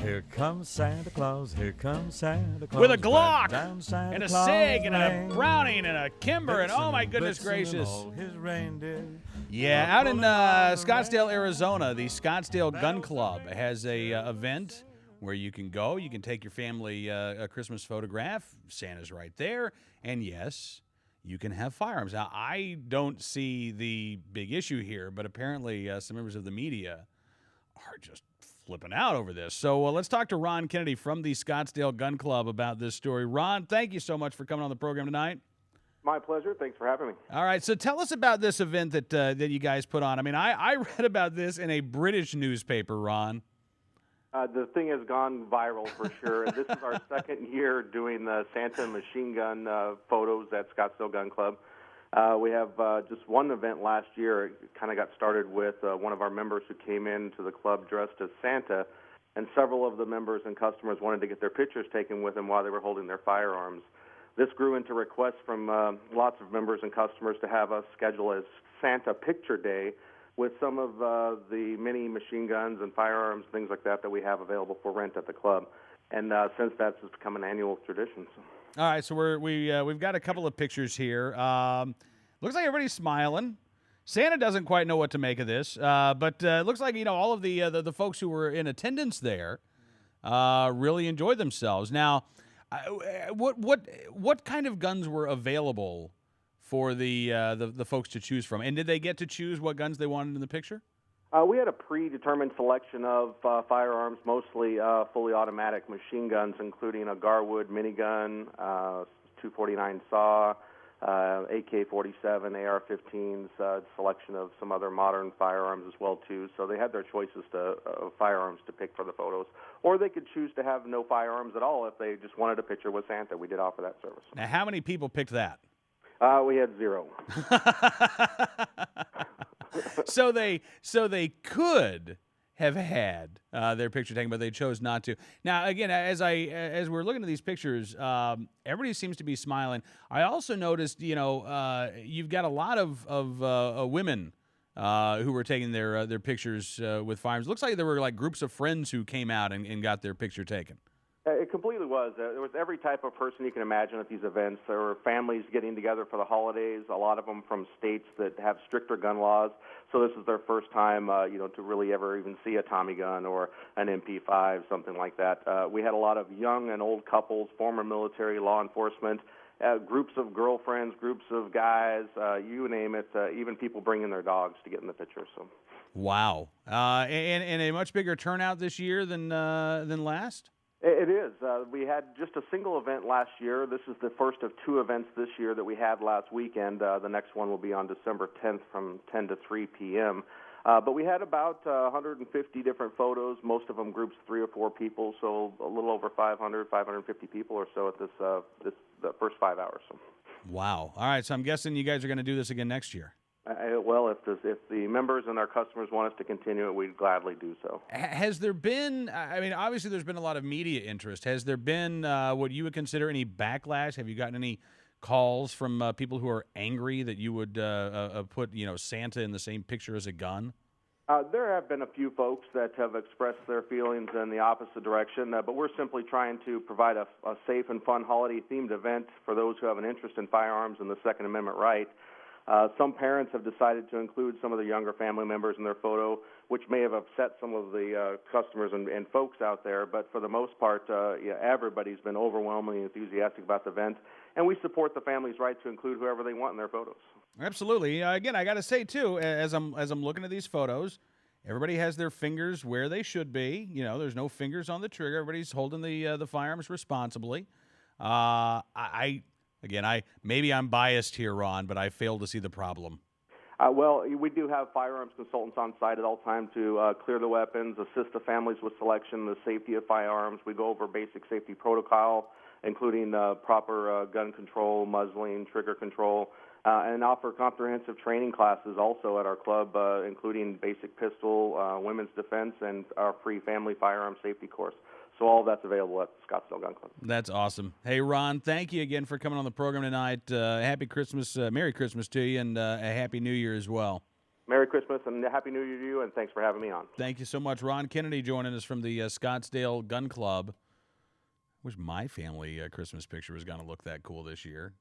here comes Santa Claus, here comes Santa Claus. With a Glock down Santa and a Claus SIG and a Lane. Browning and a Kimber and oh my Blitzen, goodness Blitzen, gracious. and all his reindeer. Yeah, out in Scottsdale, Arizona, the Scottsdale Gun Club has a event where you can go. You can take your family a Christmas photograph. Santa's right there. And yes, you can have firearms. Now, I don't see the big issue here, but apparently some members of the media are just flipping out over this. So let's talk to Ron Kennedy from the Scottsdale Gun Club about this story. Ron, thank you so much for coming on the program tonight. My pleasure. Thanks for having me. All right, so tell us about this event that you guys put on. I mean, I read about this in a British newspaper, Ron. The thing has gone viral for sure. This is our second year doing the Santa machine gun photos at Scottsdale Gun Club. We have just one event last year. It kind of got started with one of our members who came into the club dressed as Santa, and several of the members and customers wanted to get their pictures taken with him while they were holding their firearms. This grew into requests from lots of members and customers to have us schedule a Santa Picture Day with some of the many machine guns and firearms, things like that we have available for rent at the club. And since that's become an annual tradition. So. All right, so we've got a couple of pictures here. Looks like everybody's smiling. Santa doesn't quite know what to make of this, but it looks like all of the folks who were in attendance there really enjoyed themselves. Now, what kind of guns were available for the folks to choose from, and did they get to choose what guns they wanted in the picture? We had a predetermined selection of firearms, mostly fully automatic machine guns, including a Garwood minigun, 249 SAW, AK-47, AR-15s, selection of some other modern firearms as well too. So they had their choices of firearms to pick for the photos, or they could choose to have no firearms at all if they just wanted a picture with Santa. We did offer that service. Now, how many people picked that? We had 0. So they could have had their picture taken, but they chose not to. Now, again, as we're looking at these pictures, everybody seems to be smiling. I also noticed, you've got a lot of women who were taking their pictures with firearms. Looks like there were like groups of friends who came out and got their picture taken. It completely was. There was every type of person you can imagine at these events. There were families getting together for the holidays, a lot of them from states that have stricter gun laws. So this is their first time, to really ever even see a Tommy gun or an MP5, something like that. We had a lot of young and old couples, former military, law enforcement, groups of girlfriends, groups of guys, you name it, even people bringing their dogs to get in the picture. So. Wow. And a much bigger turnout this year than last? It is. We had just a single event last year. This is the first of 2 events this year that we had last weekend. The next one will be on December 10th from 10 to 3 p.m. But we had about 150 different photos, most of them groups 3 or 4 people, so a little over 550 people or so at the first 5 hours. So. Wow. All right, so I'm guessing you guys are going to do this again next year. Well, if the members and our customers want us to continue it, we'd gladly do so. Has there been, obviously there's been a lot of media interest. Has there been what you would consider any backlash? Have you gotten any calls from people who are angry that you would put, Santa in the same picture as a gun? There have been a few folks that have expressed their feelings in the opposite direction, but we're simply trying to provide a safe and fun holiday-themed event for those who have an interest in firearms and the Second Amendment right. Some parents have decided to include some of the younger family members in their photo, which may have upset some of the customers and folks out there. But for the most part, everybody's been overwhelmingly enthusiastic about the event, and we support the family's right to include whoever they want in their photos. Absolutely. Again, I got to say too, as I'm looking at these photos, everybody has their fingers where they should be. There's no fingers on the trigger. Everybody's holding the firearms responsibly. Maybe I'm biased here, Ron, but I fail to see the problem. Well, we do have firearms consultants on site at all times to clear the weapons, assist the families with selection, the safety of firearms. We go over basic safety protocol, including proper gun control, muzzling, trigger control, and offer comprehensive training classes also at our club, including basic pistol, women's defense, and our free family firearm safety course. So all of that's available at Scottsdale Gun Club. That's awesome. Hey, Ron, thank you again for coming on the program tonight. Happy Christmas, Merry Christmas to you, and a Happy New Year as well. Merry Christmas and Happy New Year to you, and thanks for having me on. Thank you so much. Ron Kennedy joining us from the Scottsdale Gun Club. Wish my family Christmas picture was going to look that cool this year.